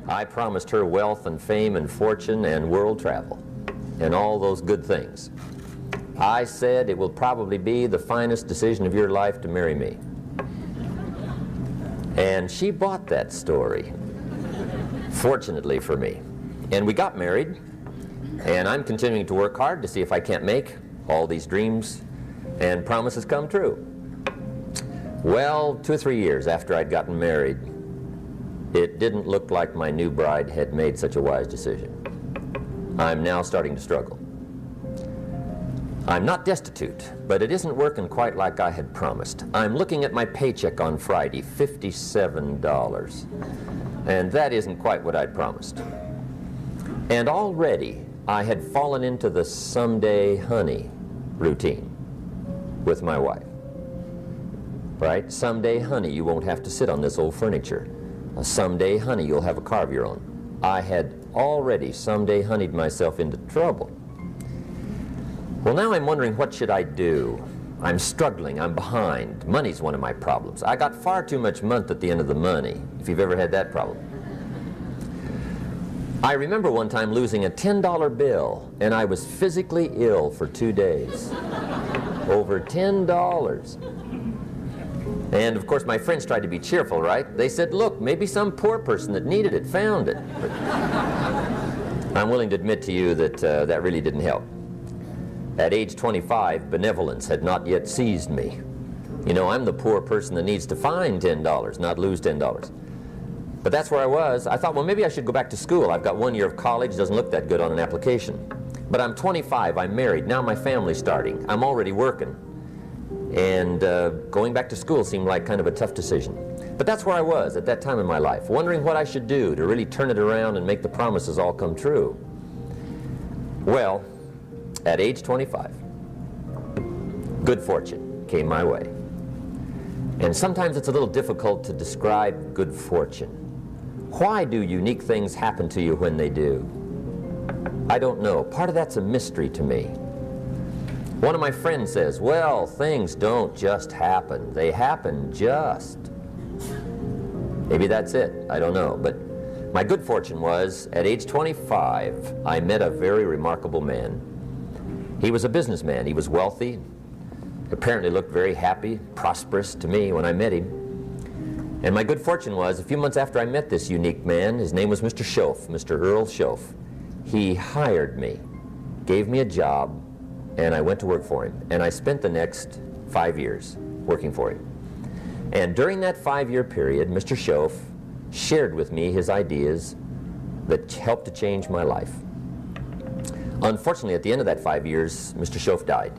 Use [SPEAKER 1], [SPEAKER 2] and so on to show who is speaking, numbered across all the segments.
[SPEAKER 1] I promised her wealth and fame and fortune and world travel and all those good things. I said it will probably be the finest decision of your life to marry me. And she bought that story, fortunately for me. And we got married, and I'm continuing to work hard to see if I can't make all these dreams and promises come true. Well, 2 or 3 years after I'd gotten married, it didn't look like my new bride had made such a wise decision. I'm now starting to struggle. I'm not destitute, but it isn't working quite like I had promised. I'm looking at my paycheck on Friday, $57, and that isn't quite what I'd promised. And already I had fallen into the someday honey routine with my wife. Right? Someday, honey, you won't have to sit on this old furniture. Someday, honey, you'll have a car of your own. I had already someday honeyed myself into trouble. Well, now I'm wondering, what should I do? I'm struggling, I'm behind. Money's one of my problems. I got far too much month at the end of the money, if you've ever had that problem. I remember one time losing a $10 bill, and I was physically ill for 2 days. Over $10. And of course my friends tried to be cheerful, right? They said, look, maybe some poor person that needed it found it. But I'm willing to admit to you that that really didn't help. At age 25, benevolence had not yet seized me. You know, I'm the poor person that needs to find $10, not lose $10. But that's where I was. I thought, well, maybe I should go back to school. I've got 1 year of college, doesn't look that good on an application. But I'm 25, I'm married, now my family's starting. I'm already working. And going back to school seemed like kind of a tough decision. But that's where I was at that time in my life, wondering what I should do to really turn it around and make the promises all come true. Well, at age 25, good fortune came my way. And sometimes it's a little difficult to describe good fortune. Why do unique things happen to you when they do? I don't know. Part of that's a mystery to me. One of my friends says, well, things don't just happen. They happen just. Maybe that's it. I don't know. But my good fortune was, at age 25, I met a very remarkable man. He was a businessman. He was wealthy, apparently looked very happy, prosperous to me when I met him. And my good fortune was, a few months after I met this unique man, his name was Mr. Schoaf, Mr. Earl Schoaf. He hired me, gave me a job, and I went to work for him. And I spent the next 5 years working for him. And during that 5-year period, Mr. Schoaf shared with me his ideas that helped to change my life. Unfortunately, at the end of that 5 years, Mr. Schoaf died.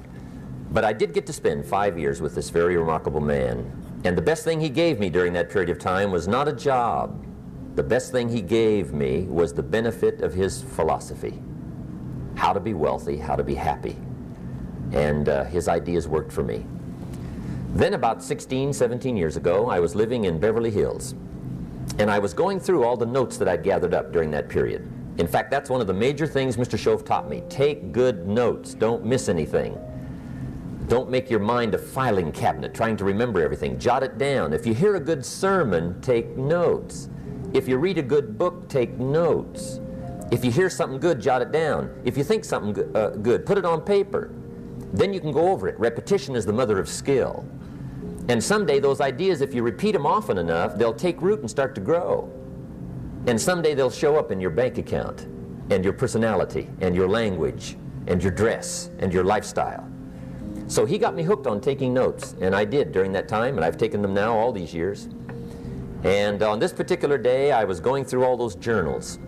[SPEAKER 1] But I did get to spend 5 years with this very remarkable man. And the best thing he gave me during that period of time was not a job. The best thing he gave me was the benefit of his philosophy. How to be wealthy, how to be happy. And his ideas worked for me. Then about 16, 17 years ago, I was living in Beverly Hills. And I was going through all the notes that I'd gathered up during that period. In fact, that's one of the major things Mr. Schoaf taught me. Take good notes. Don't miss anything. Don't make your mind a filing cabinet trying to remember everything. Jot it down. If you hear a good sermon, take notes. If you read a good book, take notes. If you hear something good, jot it down. If you think something good, put it on paper. Then you can go over it. Repetition is the mother of skill. And someday those ideas, if you repeat them often enough, they'll take root and start to grow. And someday they'll show up in your bank account, and your personality, and your language, and your dress, and your lifestyle. So he got me hooked on taking notes, and I did during that time, and I've taken them now all these years. And on this particular day, I was going through all those journals,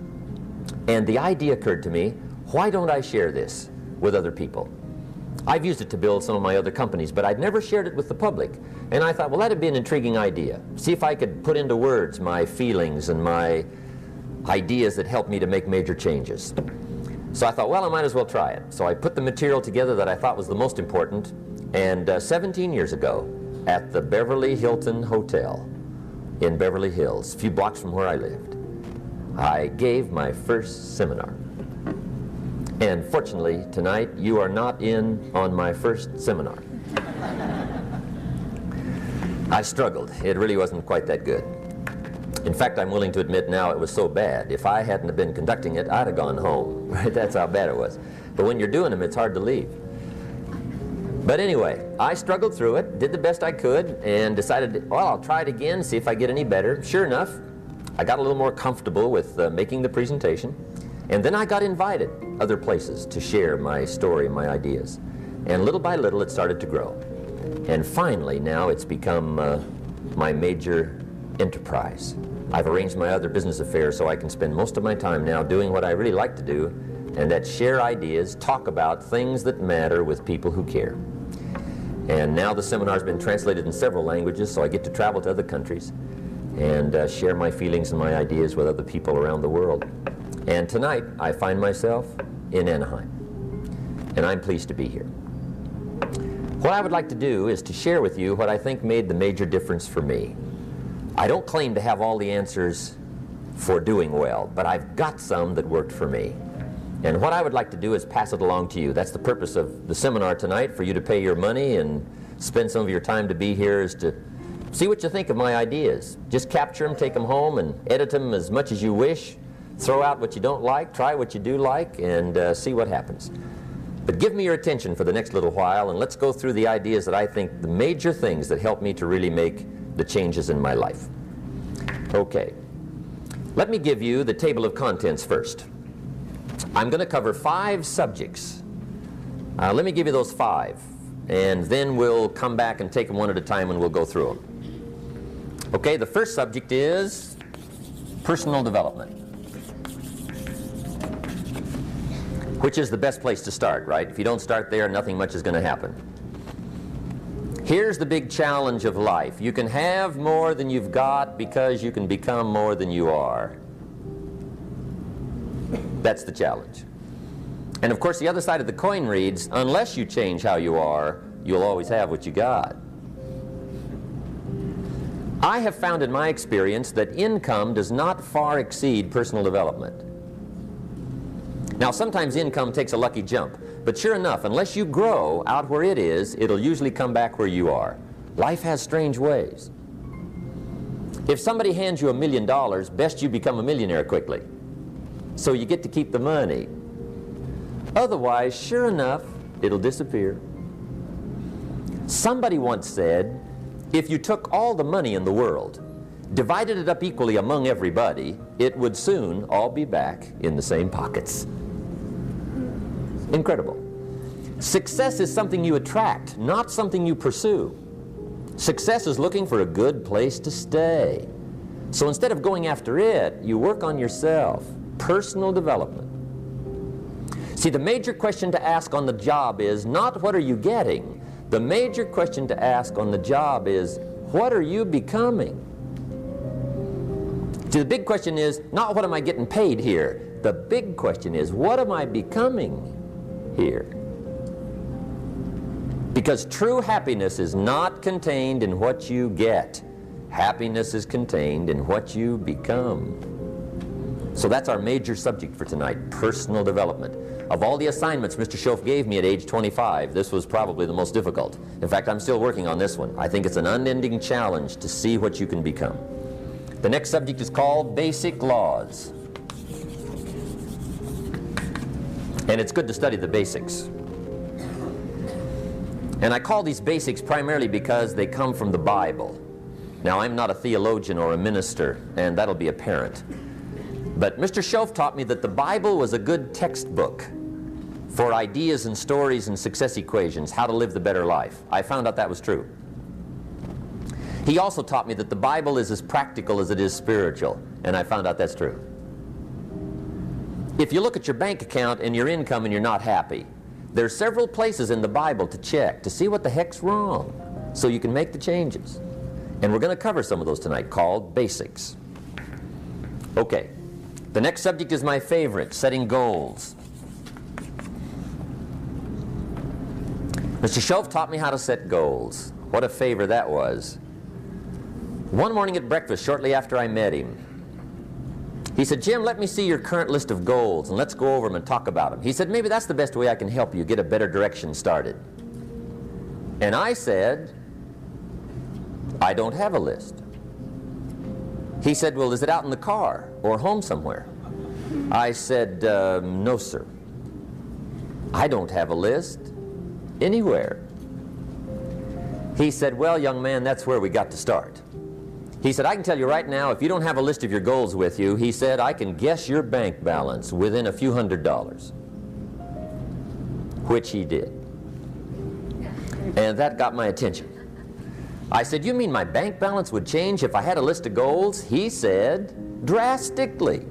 [SPEAKER 1] and the idea occurred to me, why don't I share this with other people? I've used it to build some of my other companies, but I'd never shared it with the public. And I thought, well, that'd be an intriguing idea. See if I could put into words my feelings and my ideas that helped me to make major changes. So I thought, well, I might as well try it. So I put the material together that I thought was the most important, and 17 years ago, at the Beverly Hilton Hotel in Beverly Hills, a few blocks from where I lived, I gave my first seminar. And fortunately, tonight, you are not in on my first seminar. I struggled. It really wasn't quite that good. In fact, I'm willing to admit now it was so bad. If I hadn't have been conducting it, I'd have gone home. Right? That's how bad it was. But when you're doing them, it's hard to leave. But anyway, I struggled through it, did the best I could, and decided, well, I'll try it again, see if I get any better. Sure enough, I got a little more comfortable with making the presentation. And then I got invited other places to share my story, my ideas. And little by little, it started to grow. And finally, now it's become my major enterprise. I've arranged my other business affairs so I can spend most of my time now doing what I really like to do, and that's share ideas, talk about things that matter with people who care. And now the seminar's been translated in several languages, so I get to travel to other countries and share my feelings and my ideas with other people around the world. And tonight, I find myself in Anaheim, and I'm pleased to be here. What I would like to do is to share with you what I think made the major difference for me. I don't claim to have all the answers for doing well, but I've got some that worked for me. And what I would like to do is pass it along to you. That's the purpose of the seminar tonight, for you to pay your money and spend some of your time to be here, is to see what you think of my ideas. Just capture them, take them home, and edit them as much as you wish. Throw out what you don't like, try what you do like, and see what happens. But give me your attention for the next little while, and let's go through the ideas that I think the major things that help me to really make the changes in my life. Okay. Let me give you the table of contents first. I'm going to cover 5 subjects. Let me give you those 5, and then we'll come back and take them one at a time and we'll go through them. Okay, the first subject is personal development, which is the best place to start, right? If you don't start there, nothing much is going to happen. Here's the big challenge of life. You can have more than you've got because you can become more than you are. That's the challenge. And of course, the other side of the coin reads, unless you change how you are, you'll always have what you got. I have found in my experience that income does not far exceed personal development. Now, sometimes income takes a lucky jump, but sure enough, unless you grow out where it is, it'll usually come back where you are. Life has strange ways. If somebody hands you $1 million, best you become a millionaire quickly, so you get to keep the money. Otherwise, sure enough, it'll disappear. Somebody once said, if you took all the money in the world, divided it up equally among everybody, it would soon all be back in the same pockets. Incredible. Success is something you attract, not something you pursue. Success is looking for a good place to stay. So instead of going after it, you work on yourself. Personal development. See, the major question to ask on the job is not what are you getting? The major question to ask on the job is what are you becoming? See, the big question is not what am I getting paid here? The big question is what am I becoming here? Because true happiness is not contained in what you get. Happiness is contained in what you become. So that's our major subject for tonight, personal development. Of all the assignments Mr. Schoaf gave me at age 25, this was probably the most difficult. In fact, I'm still working on this one. I think it's an unending challenge to see what you can become. The next subject is called basic laws. And it's good to study the basics. And I call these basics primarily because they come from the Bible. Now, I'm not a theologian or a minister, and that'll be apparent. But Mr. Schoaf taught me that the Bible was a good textbook for ideas and stories and success equations, how to live the better life. I found out that was true. He also taught me that the Bible is as practical as it is spiritual, and I found out that's true. If you look at your bank account and your income and you're not happy, there are several places in the Bible to check to see what the heck's wrong so you can make the changes. And we're going to cover some of those tonight, called basics. Okay. The next subject is my favorite, setting goals. Mr. Schoaf taught me how to set goals. What a favor that was. One morning at breakfast, shortly after I met him, he said, Jim, let me see your current list of goals and let's go over them and talk about them. He said, maybe that's the best way I can help you get a better direction started. And I said, I don't have a list. He said, well, is it out in the car or home somewhere? I said, no, sir. I don't have a list anywhere. He said, well, young man, that's where we got to start. He said, I can tell you right now, if you don't have a list of your goals with you, he said, I can guess your bank balance within a few $100s. Which he did. And that got my attention. I said, you mean my bank balance would change if I had a list of goals? He said, drastically.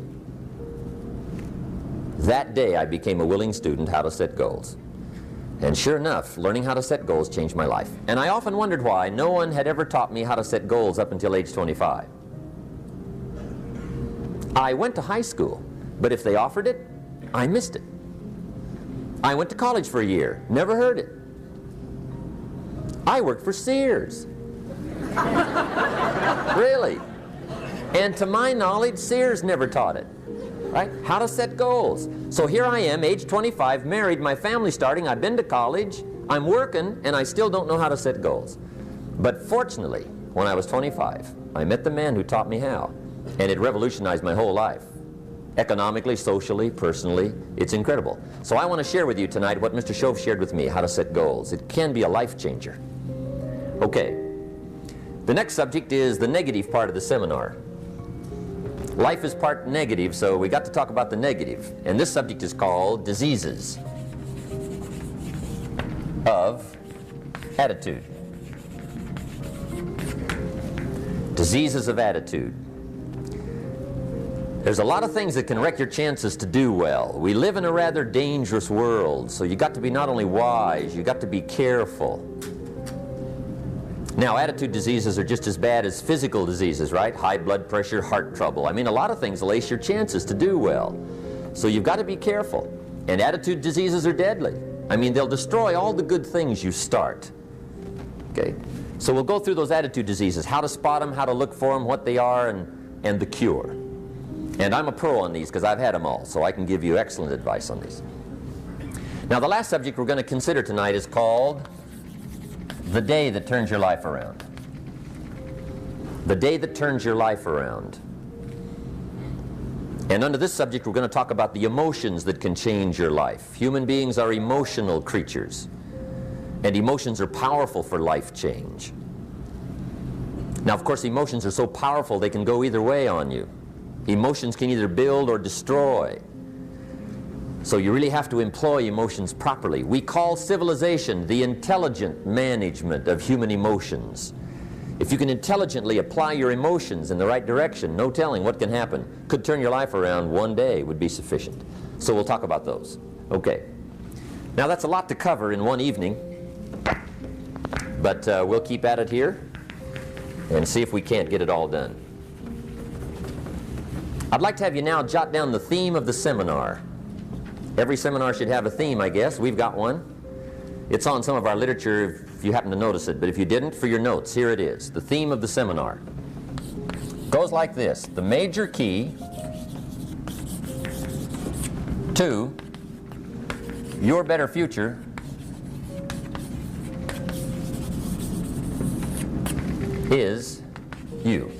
[SPEAKER 1] That day I became a willing student how to set goals. And sure enough, learning how to set goals changed my life. And I often wondered why no one had ever taught me how to set goals up until age 25. I went to high school, but if they offered it, I missed it. I went to college for a year, never heard it. I worked for Sears. Really. And to my knowledge, Sears never taught it. Right? How to set goals. So here I am, age 25, married, my family's starting, I've been to college, I'm working, and I still don't know how to set goals. But fortunately, when I was 25, I met the man who taught me how, and it revolutionized my whole life. Economically, socially, personally, it's incredible. So I want to share with you tonight what Mr. Shove shared with me, how to set goals. It can be a life changer. Okay. The next subject is the negative part of the seminar. Life is part negative, so we got to talk about the negative. And this subject is called diseases of attitude. Diseases of attitude. There's a lot of things that can wreck your chances to do well. We live in a rather dangerous world, so you got to be not only wise, you got to be careful. Now, attitude diseases are just as bad as physical diseases, right? High blood pressure, heart trouble. I mean, a lot of things lace your chances to do well. So you've got to be careful. And attitude diseases are deadly. I mean, they'll destroy all the good things you start. Okay? So we'll go through those attitude diseases, how to spot them, how to look for them, what they are, and the cure. And I'm a pro on these because I've had them all, so I can give you excellent advice on these. Now, the last subject we're going to consider tonight is called the day that turns your life around. The day that turns your life around. And under this subject, we're going to talk about the emotions that can change your life. Human beings are emotional creatures, and emotions are powerful for life change. Now, of course, emotions are so powerful they can go either way on you. Emotions can either build or destroy. So you really have to employ emotions properly. We call civilization the intelligent management of human emotions. If you can intelligently apply your emotions in the right direction, no telling what can happen. Could turn your life around one day would be sufficient. So we'll talk about those. Okay. Now that's a lot to cover in one evening, but we'll keep at it here and see if we can't get it all done. I'd like to have you now jot down the theme of the seminar. Every seminar should have a theme, I guess. We've got one. It's on some of our literature if you happen to notice it, but if you didn't, for your notes, here it is. The theme of the seminar goes like this. The major key to your better future is you.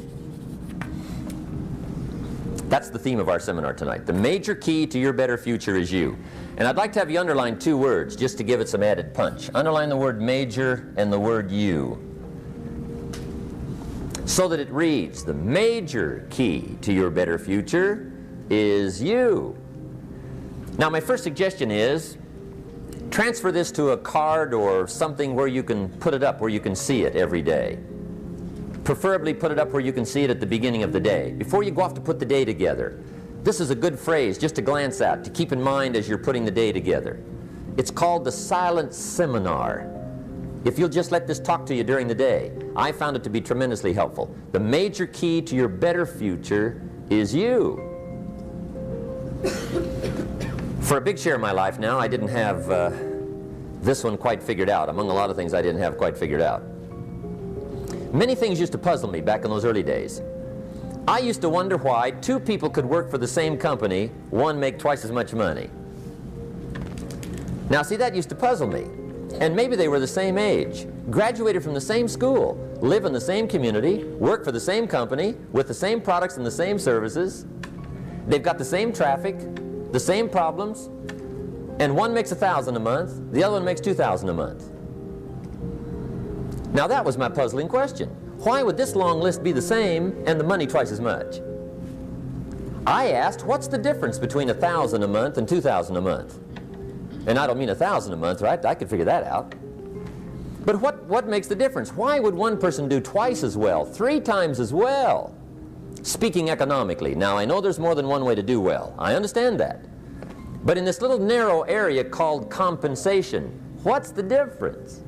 [SPEAKER 1] That's the theme of our seminar tonight. The major key to your better future is you. And I'd like to have you underline two words just to give it some added punch. Underline the word major and the word you, so that it reads, the major key to your better future is you. Now, my first suggestion is transfer this to a card or something where you can put it up, where you can see it every day. Preferably put it up where you can see it at the beginning of the day, before you go off to put the day together. This is a good phrase just to glance at, to keep in mind as you're putting the day together. It's called the silent seminar. If you'll just let this talk to you during the day, I found it to be tremendously helpful. The major key to your better future is you. For a big share of my life now, I didn't have this one quite figured out. Among a lot of things I didn't have quite figured out. Many things used to puzzle me back in those early days. I used to wonder why two people could work for the same company, one make twice as much money. Now see, that used to puzzle me. And maybe they were the same age, graduated from the same school, live in the same community, work for the same company, with the same products and the same services. They've got the same traffic, the same problems, and one makes $1,000 a month, the other one makes $2,000 a month. Now that was my puzzling question. Why would this long list be the same and the money twice as much? I asked, what's the difference between $1,000 a month and $2,000 a month? And I don't mean $1,000 a month, right? I could figure that out. But what makes the difference? Why would one person do twice as well, 3 times as well? Speaking economically. Now, I know there's more than one way to do well. I understand that. But in this little narrow area called compensation, what's the difference?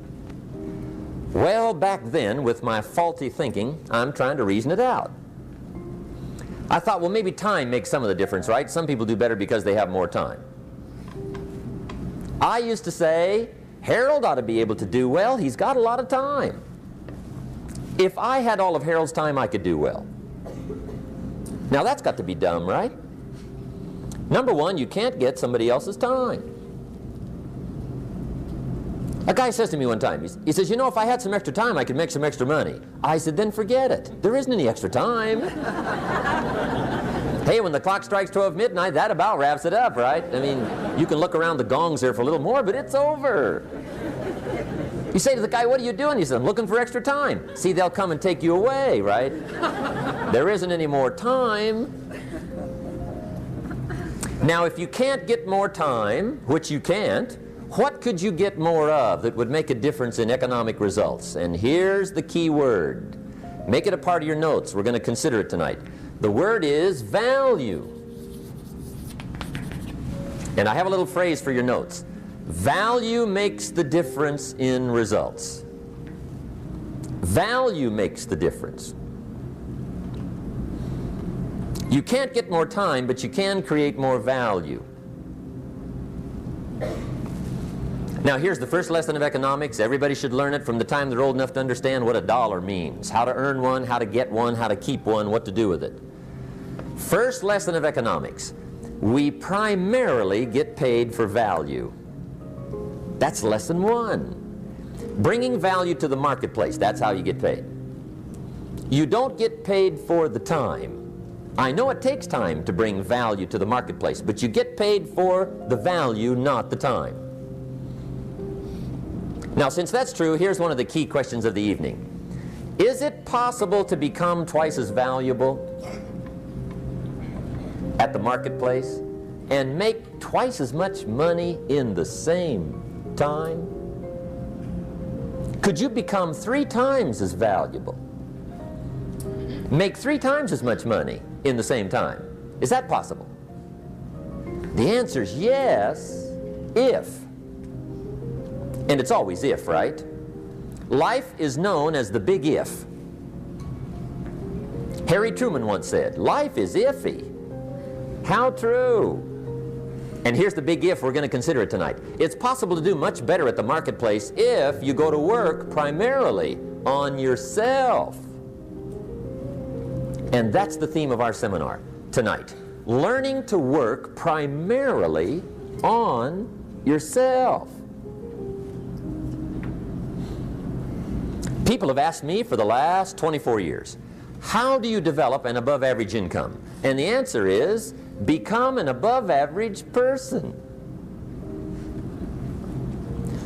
[SPEAKER 1] Well, back then, with my faulty thinking, I'm trying to reason it out. I thought, well, maybe time makes some of the difference, right? Some people do better because they have more time. I used to say, Harold ought to be able to do well. He's got a lot of time. If I had all of Harold's time, I could do well. Now that's got to be dumb, right? Number one, you can't get somebody else's time. A guy says to me one time, he says, you know, if I had some extra time, I could make some extra money. I said, then forget it. There isn't any extra time. Hey, when the clock strikes 12 midnight, that about wraps it up, right? I mean, you can look around the gongs there for a little more, but it's over. You say to the guy, what are you doing? He says, I'm looking for extra time. See, they'll come and take you away, right? There isn't any more time. Now, if you can't get more time, which you can't, what could you get more of that would make a difference in economic results? And here's the key word. Make it a part of your notes. We're going to consider it tonight. The word is value. And I have a little phrase for your notes. Value makes the difference in results. Value makes the difference. You can't get more time, but you can create more value. Now here's the first lesson of economics. Everybody should learn it from the time they're old enough to understand what a dollar means, how to earn one, how to get one, how to keep one, what to do with it. First lesson of economics. We primarily get paid for value. That's lesson 1. Bringing value to the marketplace, that's how you get paid. You don't get paid for the time. I know it takes time to bring value to the marketplace, but you get paid for the value, not the time. Now, since that's true, here's one of the key questions of the evening. Is it possible to become twice as valuable at the marketplace and make twice as much money in the same time? Could you become 3 times as valuable? Make 3 times as much money in the same time? Is that possible? The answer is yes, if. And it's always if, right? Life is known as the big if. Harry Truman once said, life is iffy. How true. And here's the big if we're going to consider it tonight. It's possible to do much better at the marketplace if you go to work primarily on yourself. And that's the theme of our seminar tonight. Learning to work primarily on yourself. People have asked me for the last 24 years, how do you develop an above average income? And the answer is, become an above average person.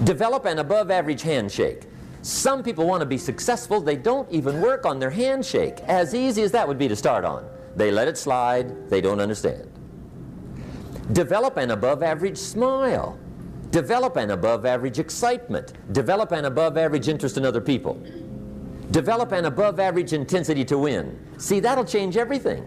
[SPEAKER 1] Develop an above average handshake. Some people want to be successful, they don't even work on their handshake. As easy as that would be to start on. They let it slide, they don't understand. Develop an above average smile. Develop an above average excitement. Develop an above average interest in other people. Develop an above average intensity to win. See, that'll change everything.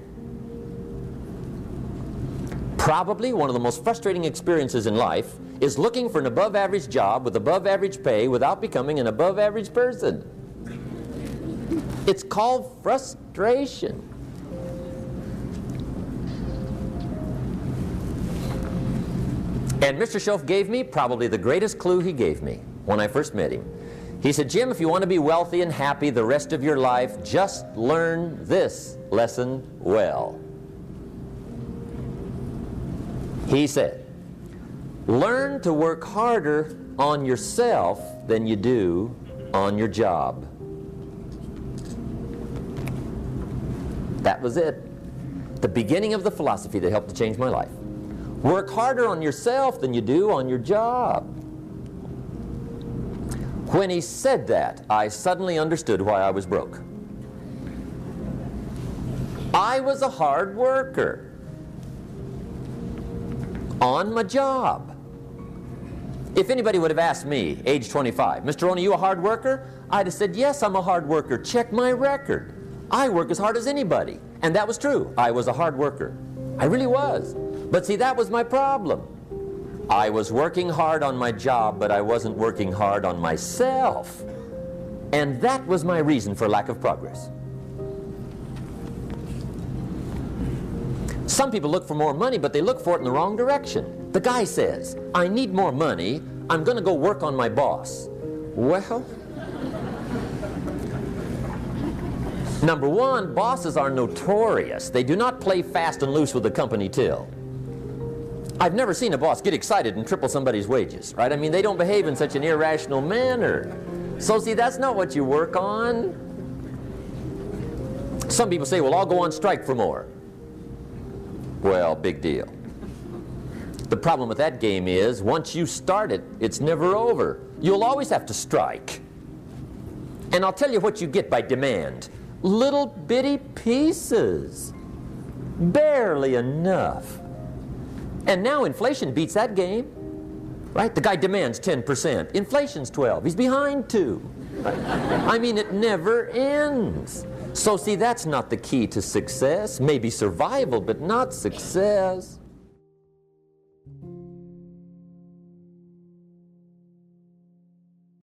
[SPEAKER 1] Probably one of the most frustrating experiences in life is looking for an above average job with above average pay without becoming an above average person. It's called frustration. And Mr. Schoaf gave me probably the greatest clue he gave me when I first met him. He said, Jim, if you want to be wealthy and happy the rest of your life, just learn this lesson well. He said, learn to work harder on yourself than you do on your job. That was it. The beginning of the philosophy that helped to change my life. Work harder on yourself than you do on your job. When he said that, I suddenly understood why I was broke. I was a hard worker on my job. If anybody would have asked me, age 25, Mr. Rohn, are you a hard worker? I'd have said, yes, I'm a hard worker. Check my record. I work as hard as anybody. And that was true. I was a hard worker. I really was. But see, that was my problem. I was working hard on my job, but I wasn't working hard on myself. And that was my reason for lack of progress. Some people look for more money, but they look for it in the wrong direction. The guy says, I need more money. I'm going to go work on my boss. Well, number one, bosses are notorious. They do not play fast and loose with the company till. I've never seen a boss get excited and triple somebody's wages, right? I mean, they don't behave in such an irrational manner. So see, that's not what you work on. Some people say, well, I'll go on strike for more. Well, big deal. The problem with that game is, once you start it, it's never over. You'll always have to strike. And I'll tell you what you get by demand. Little bitty pieces. Barely enough. And now inflation beats that game, right? The guy demands 10%. Inflation's 12. He's behind 2. Right? I mean, it never ends. So see, that's not the key to success. Maybe survival, but not success.